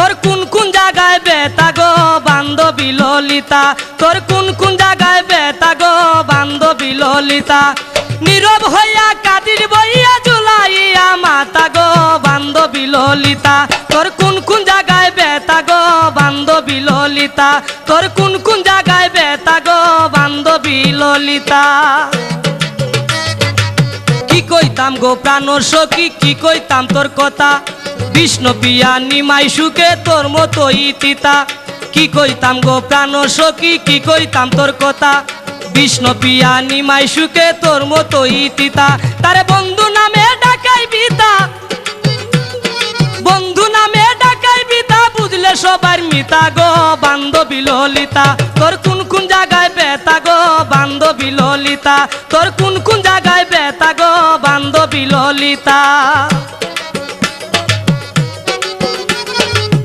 তোর কোন কোন জায়গায় ব্যথা গো বান্ধবী ললিতা, তোর কোন কোন জায়গায় ব্যথা গো বান্ধবী ললিতা। নীরব হইয়া কাদির বইয়া জুলাইয়া মাতা গো বান্ধবী ললিতা, তোর কোন কোন জায়গায় ব্যথা গো বান্ধবী ললিতা, তোর কোন কোন জায়গায় ব্যথা গো বান্ধবী ললিতা। কি কইতাম গো প্রাণর সখী কি কইতাম তোর কথা, বিষ্ণু পিয়া নিমাই সুখে তোর মতোই তিতা। কি কইতাম গো প্রাণর সখী কি কইতাম তোর কথা, বিষ্ণু পিয়া নিমাই সুখে তোর মতোই তিতা। তারে বন্ধু নামে ডাকাই বিতা, বন্ধু নামে ডাকাই বিতা, বুঝলে সবার মিতা গো বান্ধবী ললিতা, তোর কোন কোন জায়গায় ব্যথা গো বান্ধবী ললিতা, তোর কোন কোন জায়গায় ব্যথা গো বান্ধবী ললিতা।